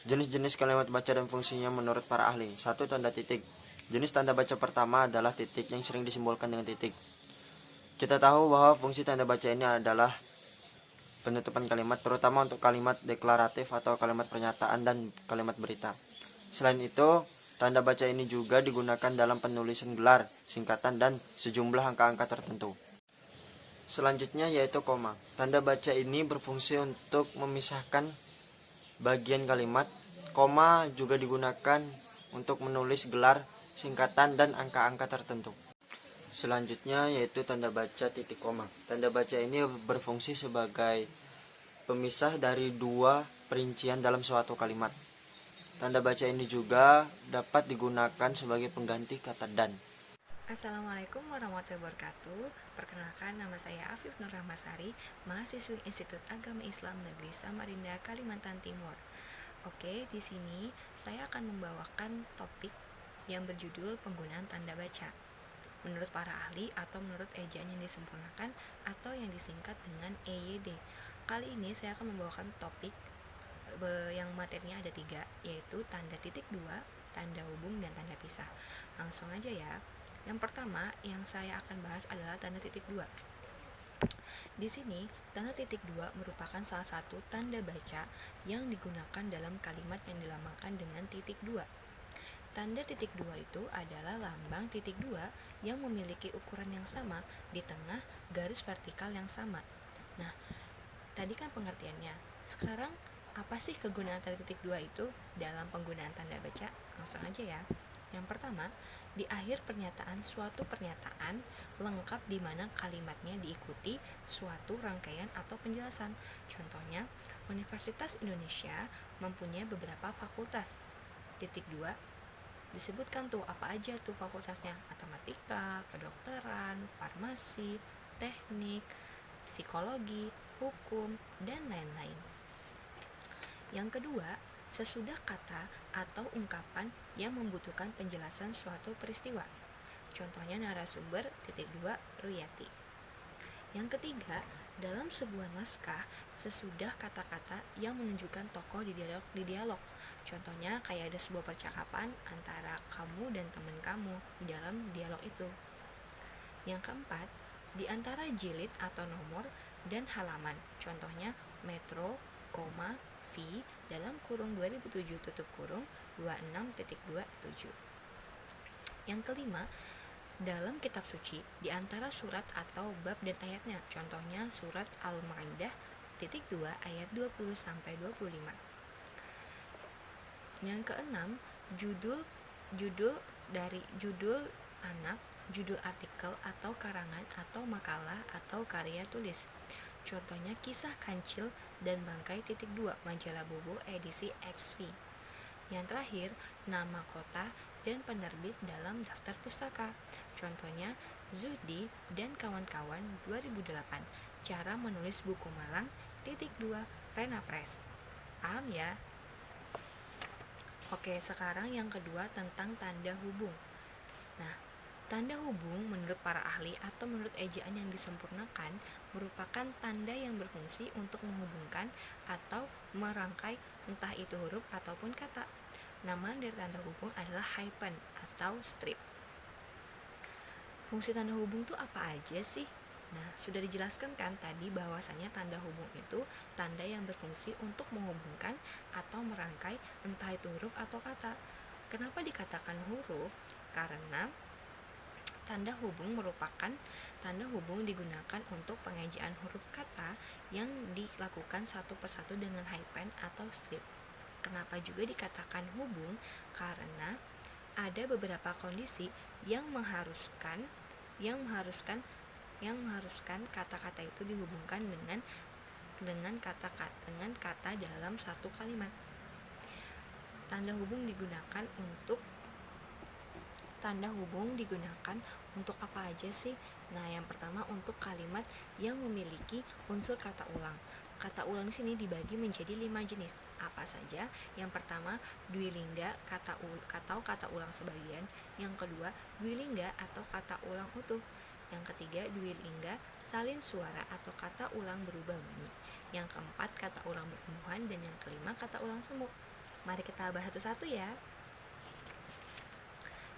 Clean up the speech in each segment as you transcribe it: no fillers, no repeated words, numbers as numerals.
Jenis-jenis kalimat baca dan fungsinya menurut para ahli. 1. Tanda titik. Jenis tanda baca pertama adalah titik yang sering disimbolkan dengan titik. Kita tahu bahwa fungsi tanda baca ini adalah penutupan kalimat, terutama untuk kalimat deklaratif atau kalimat pernyataan dan kalimat berita. Selain itu, tanda baca ini juga digunakan dalam penulisan gelar, singkatan, dan sejumlah angka-angka tertentu. Selanjutnya yaitu koma. Tanda baca ini berfungsi untuk memisahkan bagian kalimat. Koma juga digunakan untuk menulis gelar, singkatan, dan angka-angka tertentu. Selanjutnya yaitu tanda baca titik koma. Tanda baca ini berfungsi sebagai pemisah dari dua perincian dalam suatu kalimat. Tanda baca ini juga dapat digunakan sebagai pengganti kata dan. Assalamualaikum warahmatullahi wabarakatuh. Perkenalkan, nama saya Afif Nur Rahmasari, mahasiswi Institut Agama Islam Negeri Samarinda, Kalimantan Timur. Oke, di sini saya akan membawakan topik yang berjudul penggunaan tanda baca menurut para ahli atau menurut ejaan yang disempurnakan atau yang disingkat dengan EYD. Kali ini saya akan membawakan topik yang materinya ada 3, yaitu tanda titik 2, tanda hubung, dan tanda pisah. Langsung aja ya. Yang pertama yang saya akan bahas adalah tanda titik 2. Di sini, tanda titik 2 merupakan salah satu tanda baca yang digunakan dalam kalimat yang dilambangkan dengan titik 2. Tanda titik 2 itu adalah lambang titik 2 yang memiliki ukuran yang sama di tengah garis vertikal yang sama. Nah, tadi kan pengertiannya. Sekarang, apa sih kegunaan tanda titik 2 itu dalam penggunaan tanda baca? Langsung aja ya. Yang pertama, di akhir pernyataan suatu pernyataan lengkap di mana kalimatnya diikuti suatu rangkaian atau penjelasan. Contohnya, Universitas Indonesia mempunyai beberapa fakultas. Titik 2, disebutkan tuh apa aja tuh fakultasnya: matematika, kedokteran, farmasi, teknik, psikologi, hukum, dan lain-lain. Yang kedua, sesudah kata atau ungkapan yang membutuhkan penjelasan suatu peristiwa. Contohnya narasumber titik 2 Ruyati. Yang ketiga, dalam sebuah naskah sesudah kata-kata yang menunjukkan tokoh di dialog. Contohnya kayak ada sebuah percakapan antara kamu dan teman kamu di dalam dialog itu. Yang keempat, di antara jilid atau nomor dan halaman. Contohnya metro, V dalam kurung 2007 tutup kurung 26.27. Yang kelima, dalam kitab suci di antara surat atau bab dan ayatnya. Contohnya surat Al-Maidah titik 2 ayat 20 sampai 25. Yang keenam, judul anak, judul artikel atau karangan atau makalah atau karya tulis. Contohnya kisah Kancil dan Bangkai titik 2 majalah Bobo edisi XV. Yang terakhir, nama kota dan penerbit dalam daftar pustaka. Contohnya Zudi dan kawan-kawan 2008, cara menulis buku malang titik 2 Rena Press. Paham ya? Oke, sekarang yang kedua tentang tanda hubung. Nah, tanda hubung menurut para ahli atau menurut ejaan yang disempurnakan merupakan tanda yang berfungsi untuk menghubungkan atau merangkai entah itu huruf ataupun kata. Nama dari tanda hubung adalah hyphen atau strip. Fungsi tanda hubung itu apa aja sih? Nah, sudah dijelaskan kan tadi bahwasanya tanda hubung itu tanda yang berfungsi untuk menghubungkan atau merangkai entah itu huruf atau kata. Kenapa dikatakan huruf? Karena tanda hubung digunakan untuk pengejaan huruf kata yang dilakukan satu persatu dengan hyphen atau strip. Kenapa juga dikatakan hubung? Karena ada beberapa kondisi yang mengharuskan kata-kata itu dihubungkan dengan kata dalam satu kalimat. Tanda hubung digunakan untuk apa aja sih? Nah, yang pertama untuk kalimat yang memiliki unsur kata ulang. Kata ulang di sini dibagi menjadi 5 jenis. Apa saja? Yang pertama, dwilingga, kata ulang sebagian. Yang kedua, dwilingga atau kata ulang utuh. Yang ketiga, dwilingga, salin suara atau kata ulang berubah bunyi. Yang keempat, kata ulang bertumbuhan. Dan yang kelima, kata ulang semu. Mari kita bahas satu-satu ya.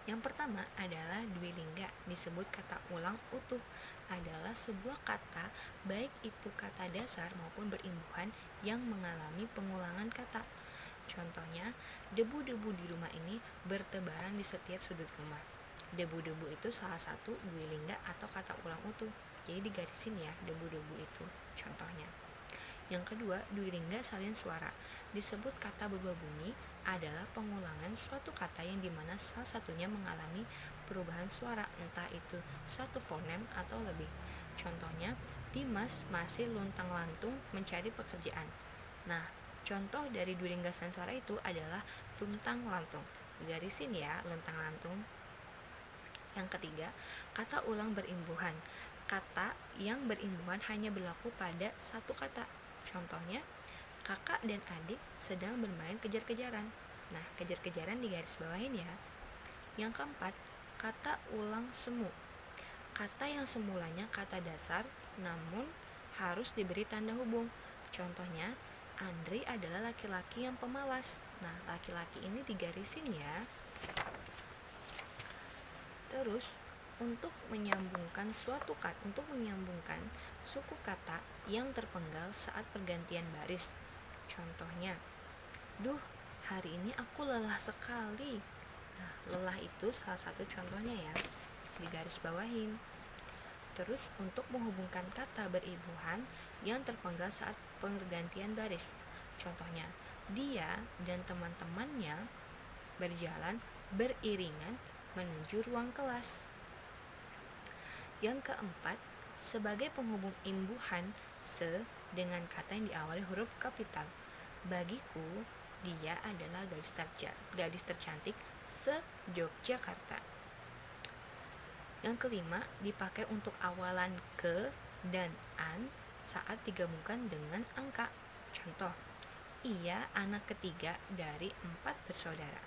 Yang pertama adalah dwilingga, disebut kata ulang utuh. Adalah sebuah kata, baik itu kata dasar maupun berimbuhan yang mengalami pengulangan kata. Contohnya, debu-debu di rumah ini bertebaran di setiap sudut rumah. Debu-debu itu salah satu dwilingga atau kata ulang utuh. Jadi digarisin ya, debu-debu itu contohnya. Yang kedua, dwilingga salin suara. Disebut kata berubah bunyi adalah pengulangan suatu kata yang dimana salah satunya mengalami perubahan suara, entah itu satu fonem atau lebih. Contohnya, Dimas masih luntang-lantung mencari pekerjaan. Nah, contoh dari dwilingga salin suara itu adalah luntang-lantung. Garisin ya, luntang-lantung. Yang ketiga, kata ulang berimbuhan. Kata yang berimbuhan hanya berlaku pada satu kata. Contohnya, kakak dan adik sedang bermain kejar-kejaran. Nah, kejar-kejaran di garis bawahin ya. Yang keempat, kata ulang semu. Kata yang semulanya kata dasar, namun harus diberi tanda hubung. Contohnya, Andri adalah laki-laki yang pemalas. Nah, laki-laki ini digarisin ya. Terus, untuk menyambungkan suku kata yang terpenggal saat pergantian baris. Contohnya, duh, hari ini aku lelah sekali. Nah, lelah itu salah satu contohnya ya, di garis bawahin. Terus, untuk menghubungkan kata berimbuhan yang terpenggal saat pergantian baris. Contohnya, dia dan teman-temannya berjalan beriringan menuju ruang kelas. Yang keempat, sebagai penghubung imbuhan se dengan kata yang diawali huruf kapital. Bagiku, dia adalah gadis tercantik se-Yogyakarta. Yang kelima, dipakai untuk awalan ke dan an saat digabungkan dengan angka. Contoh, ia anak ketiga dari 4 bersaudara.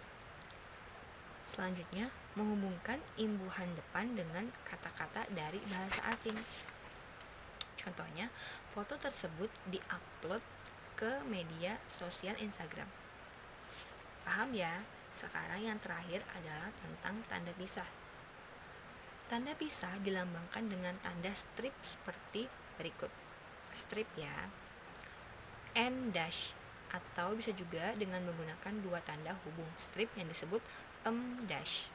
Selanjutnya, menghubungkan imbuhan depan dengan kata-kata dari bahasa asing. Contohnya, foto tersebut diupload ke media sosial Instagram. Paham ya? Sekarang yang terakhir adalah tentang tanda pisah. Tanda pisah dilambangkan dengan tanda strip seperti berikut. Strip ya. N dash, atau bisa juga dengan menggunakan dua tanda hubung strip yang disebut dash.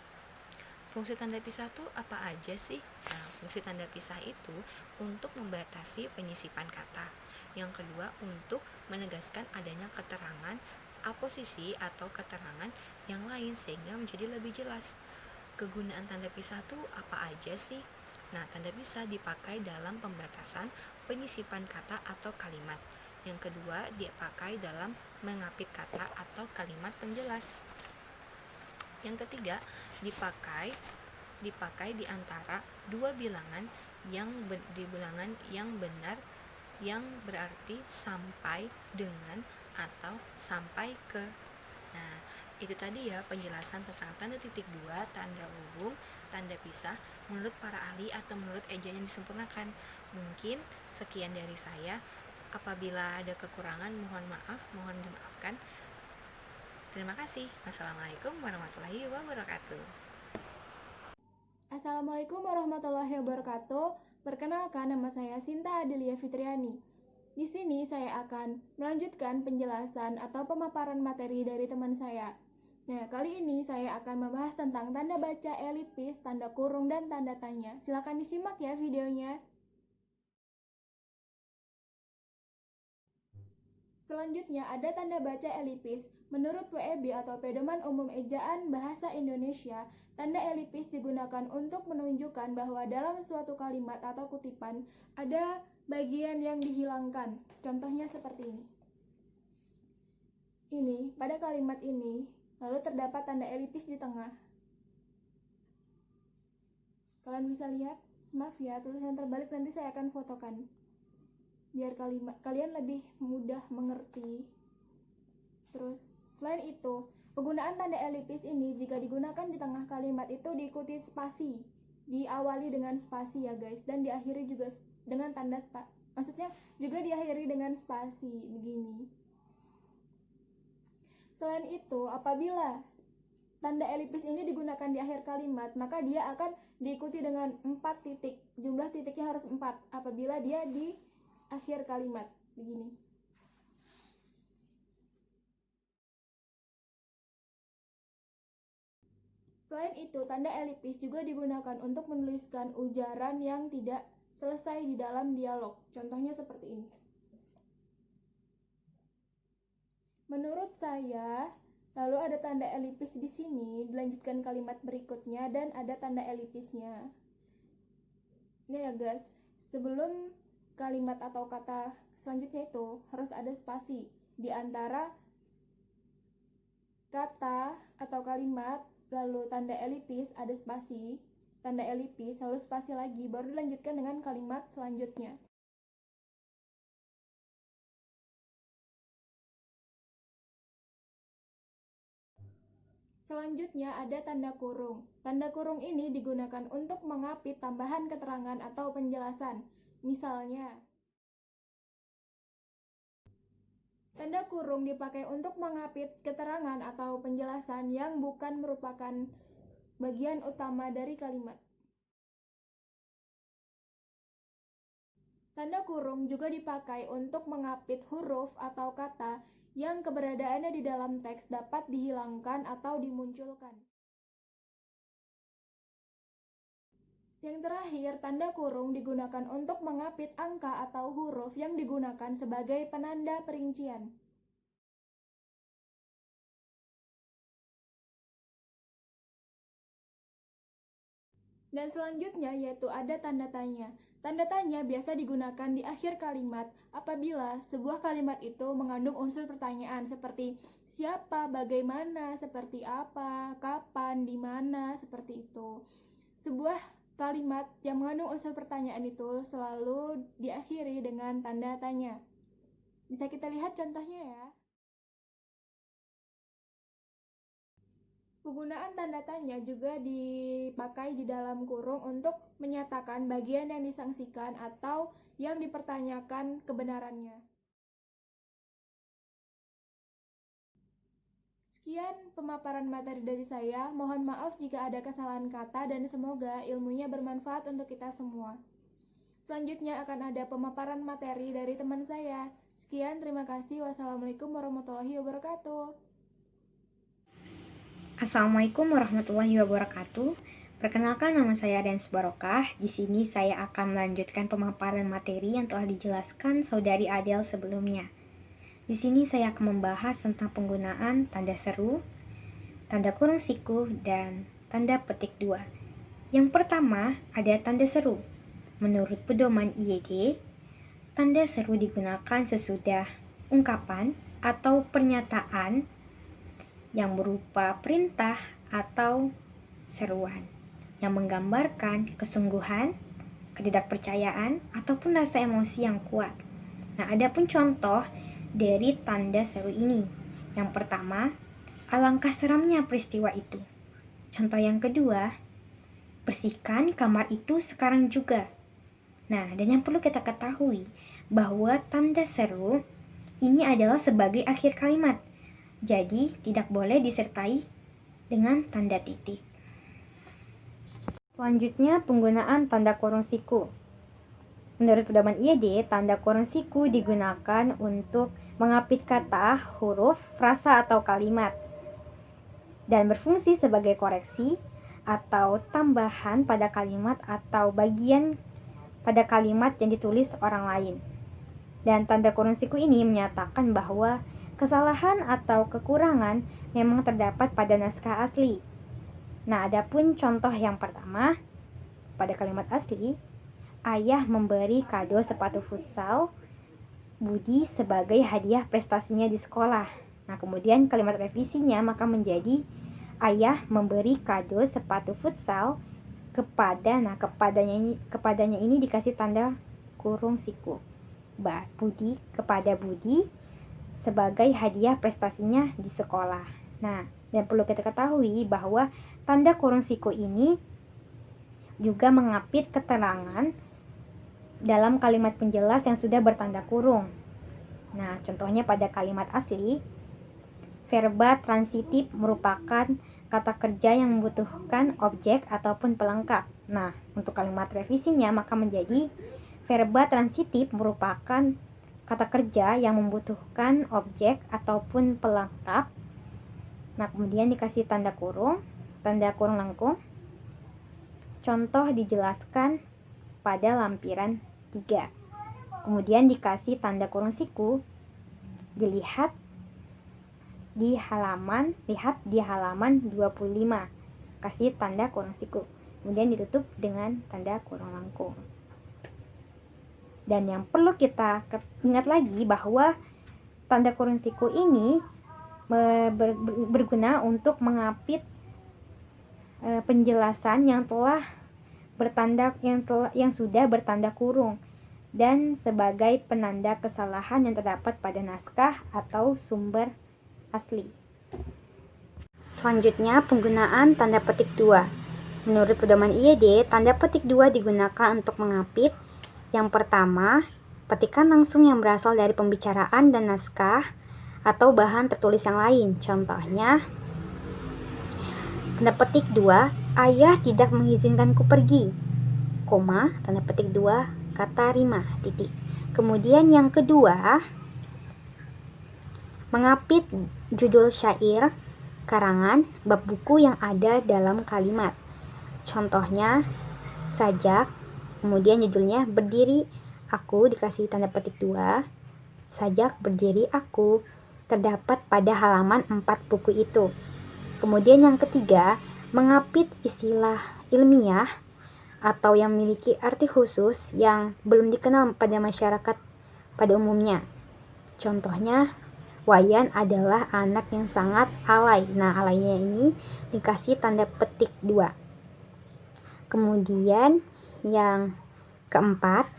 Fungsi tanda pisah itu apa aja sih? Nah, fungsi tanda pisah itu untuk membatasi penyisipan kata. Yang kedua, untuk menegaskan adanya keterangan aposisi atau keterangan yang lain sehingga menjadi lebih jelas. Kegunaan tanda pisah itu apa aja sih? Nah, tanda pisah dipakai dalam pembatasan penyisipan kata atau kalimat. Yang kedua, dipakai dalam mengapit kata atau kalimat penjelas. Yang ketiga, dipakai di antara dua bilangan di bilangan yang benar yang berarti sampai dengan atau sampai ke. Nah, itu tadi ya penjelasan tentang tanda titik dua, tanda hubung, tanda pisah menurut para ahli atau menurut ejaan yang disempurnakan. Mungkin sekian dari saya. Apabila ada kekurangan, mohon dimaafkan. Terima kasih. Wassalamualaikum warahmatullahi wabarakatuh. Assalamualaikum warahmatullahi wabarakatuh. Perkenalkan, nama saya Sinta Adelia Fitriani. Di sini saya akan melanjutkan penjelasan atau pemaparan materi dari teman saya. Nah, kali ini saya akan membahas tentang tanda baca elipis, tanda kurung, dan tanda tanya. Silakan disimak ya videonya. Selanjutnya ada tanda baca elipis. Menurut WEB atau Pedoman Umum Ejaan Bahasa Indonesia, tanda elipis digunakan untuk menunjukkan bahwa dalam suatu kalimat atau kutipan ada bagian yang dihilangkan. Contohnya seperti ini. Pada kalimat ini, lalu terdapat tanda elipis di tengah. Kalian bisa lihat? Maaf ya, tulisan terbalik nanti saya akan fotokan. Biar kalian lebih mudah mengerti. Terus, selain itu, penggunaan tanda elipis ini jika digunakan di tengah kalimat itu diikuti spasi. Diawali dengan spasi ya guys, dan diakhiri juga dengan tanda maksudnya juga diakhiri dengan spasi begini. Selain itu, apabila tanda elipis ini digunakan di akhir kalimat, maka dia akan diikuti dengan 4 titik. Jumlah titiknya harus 4 apabila dia di akhir kalimat. Begini. Selain itu, tanda elipis juga digunakan untuk menuliskan ujaran yang tidak selesai di dalam dialog. Contohnya seperti ini. Menurut saya, lalu ada tanda elipis di sini, dilanjutkan kalimat berikutnya dan ada tanda elipisnya. Ini ya guys, sebelum kalimat atau kata selanjutnya itu harus ada spasi di antara kata atau kalimat, lalu tanda elipis, ada spasi, tanda elipis, lalu spasi lagi, baru dilanjutkan dengan kalimat selanjutnya. Selanjutnya ada tanda kurung. Tanda kurung ini digunakan untuk mengapit tambahan keterangan atau penjelasan. Misalnya, tanda kurung dipakai untuk mengapit keterangan atau penjelasan yang bukan merupakan bagian utama dari kalimat. Tanda kurung juga dipakai untuk mengapit huruf atau kata yang keberadaannya di dalam teks dapat dihilangkan atau dimunculkan. Yang terakhir, tanda kurung digunakan untuk mengapit angka atau huruf yang digunakan sebagai penanda perincian. Dan selanjutnya yaitu ada tanda tanya. Tanda tanya biasa digunakan di akhir kalimat apabila sebuah kalimat itu mengandung unsur pertanyaan seperti siapa, bagaimana, seperti apa, kapan, di mana, seperti itu. Sebuah kalimat yang mengandung unsur pertanyaan itu selalu diakhiri dengan tanda tanya. Bisa kita lihat contohnya ya. Penggunaan tanda tanya juga dipakai di dalam kurung untuk menyatakan bagian yang disangsikan atau yang dipertanyakan kebenarannya. Sekian pemaparan materi dari saya. Mohon maaf jika ada kesalahan kata dan semoga ilmunya bermanfaat untuk kita semua. Selanjutnya akan ada pemaparan materi dari teman saya. Sekian, terima kasih. Wassalamualaikum warahmatullahi wabarakatuh. Assalamualaikum warahmatullahi wabarakatuh. Perkenalkan, nama saya Dance Barokah. Di sini saya akan melanjutkan pemaparan materi yang telah dijelaskan Saudari Adel sebelumnya. Di sini saya akan membahas tentang penggunaan tanda seru, tanda kurung siku, dan tanda petik 2. Yang pertama ada tanda seru. Menurut pedoman IED, tanda seru digunakan sesudah ungkapan atau pernyataan yang berupa perintah atau seruan yang menggambarkan kesungguhan, ketidakpercayaan, ataupun rasa emosi yang kuat. Nah, ada pun contoh dari tanda seru ini. Yang pertama, alangkah seramnya peristiwa itu. Contoh yang kedua, bersihkan kamar itu sekarang juga. Nah, dan yang perlu kita ketahui bahwa tanda seru ini adalah sebagai akhir kalimat. Jadi, tidak boleh disertai dengan tanda titik. Selanjutnya, penggunaan tanda kurung siku. Menurut pedoman IED, tanda kurung siku digunakan untuk mengapit kata, huruf, frasa, atau kalimat dan berfungsi sebagai koreksi atau tambahan pada kalimat atau bagian pada kalimat yang ditulis orang lain. Dan tanda kurung siku ini menyatakan bahwa kesalahan atau kekurangan memang terdapat pada naskah asli. Nah, adapun contoh yang pertama pada kalimat asli, ayah memberi kado sepatu futsal Budi sebagai hadiah prestasinya di sekolah. Nah, kemudian kalimat revisinya maka menjadi ayah memberi kado sepatu futsal kepadanya ini dikasih tanda kurung siku. Budi kepada Budi sebagai hadiah prestasinya di sekolah. Nah, dan perlu kita ketahui bahwa tanda kurung siku ini juga mengapit keterangan dalam kalimat penjelas yang sudah bertanda kurung. Nah, contohnya pada kalimat asli, verba transitif merupakan kata kerja yang membutuhkan objek ataupun pelengkap. Nah, untuk kalimat revisinya maka menjadi verba transitif merupakan kata kerja yang membutuhkan objek ataupun pelengkap. Nah, kemudian dikasih tanda kurung lengkung. Contoh dijelaskan pada lampiran 3. Kemudian dikasih tanda kurung siku. Lihat di halaman 25. Kasih tanda kurung siku. Kemudian ditutup dengan tanda kurung lengkung. Dan yang perlu kita ingat lagi bahwa tanda kurung siku ini berguna untuk mengapit penjelasan yang sudah bertanda kurung dan sebagai penanda kesalahan yang terdapat pada naskah atau sumber asli. Selanjutnya, penggunaan tanda petik 2. Menurut pedoman IED, tanda petik 2 digunakan untuk mengapit yang pertama, petikan langsung yang berasal dari pembicaraan dan naskah atau bahan tertulis yang lain. Contohnya, tanda petik 2, ayah tidak mengizinkanku pergi, koma, tanda petik 2, kata rima, titik. Kemudian yang kedua, mengapit judul syair, karangan, bab buku yang ada dalam kalimat. Contohnya, sajak, kemudian judulnya berdiri aku, dikasih tanda petik 2, sajak berdiri aku, terdapat pada halaman 4 buku itu. Kemudian yang ketiga, mengapit istilah ilmiah atau yang memiliki arti khusus yang belum dikenal pada masyarakat pada umumnya. Contohnya, Wayan adalah anak yang sangat alay. Nah, alaynya ini dikasih tanda petik 2. Kemudian yang keempat,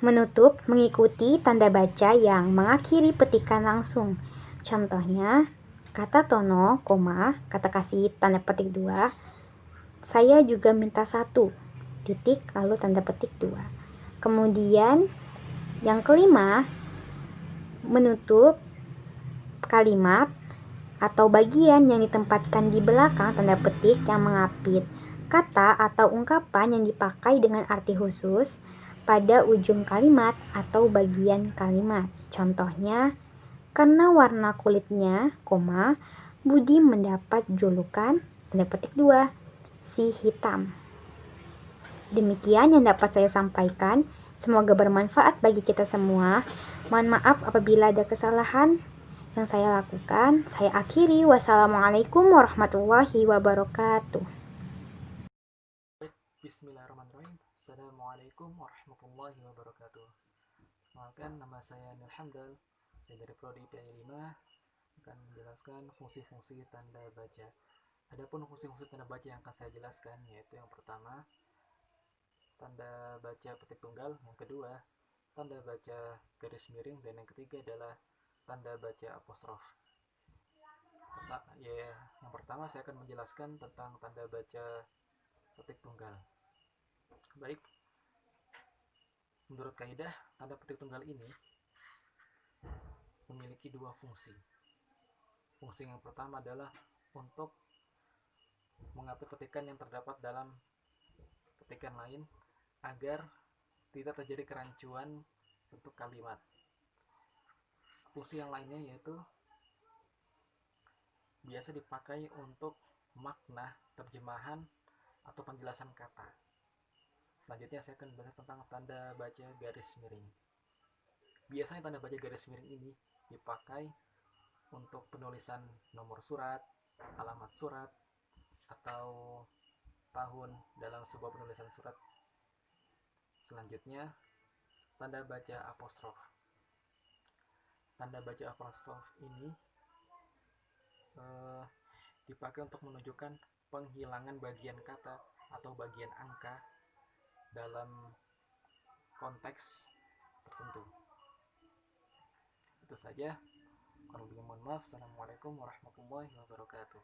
menutup mengikuti tanda baca yang mengakhiri petikan langsung. Contohnya, kata Tono, koma, kata kasih tanda petik 2, saya juga minta 1, titik, lalu tanda petik 2. Kemudian yang kelima, menutup kalimat atau bagian yang ditempatkan di belakang tanda petik yang mengapit kata atau ungkapan yang dipakai dengan arti khusus pada ujung kalimat atau bagian kalimat. Contohnya, karena warna kulitnya, koma, Budi mendapat julukan, tanda petik 2, si hitam. Demikian yang dapat saya sampaikan. Semoga bermanfaat bagi kita semua. Mohon maaf apabila ada kesalahan yang saya lakukan. Saya akhiri. Wassalamualaikum warahmatullahi wabarakatuh. Bismillahirrahmanirrahim. Assalamualaikum warahmatullahi wabarakatuh. Perkenalkan, nama saya Nur Hamdal. Saya dari Prodi PAI 5 akan menjelaskan fungsi-fungsi tanda baca. Adapun fungsi-fungsi tanda baca yang akan saya jelaskan yaitu yang pertama, tanda baca petik tunggal, yang kedua, tanda baca garis miring, dan yang ketiga adalah tanda baca apostrof. Yang pertama saya akan menjelaskan tentang tanda baca petik tunggal. Baik, menurut kaidah, tanda petik tunggal ini memiliki dua fungsi. Fungsi yang pertama adalah untuk mengapit petikan yang terdapat dalam petikan lain agar tidak terjadi kerancuan bentuk kalimat. Fungsi yang lainnya yaitu biasa dipakai untuk makna, terjemahan, atau penjelasan kata. Selanjutnya saya akan membahas tentang tanda baca garis miring. Biasanya tanda baca garis miring ini dipakai untuk penulisan nomor surat, alamat surat, atau tahun dalam sebuah penulisan surat. Selanjutnya, tanda baca apostrof. Tanda baca apostrof ini dipakai untuk menunjukkan penghilangan bagian kata atau bagian angka dalam konteks tertentu. Itu saja. Kalau belum, mohon maaf. Assalamualaikum warahmatullahi wabarakatuh.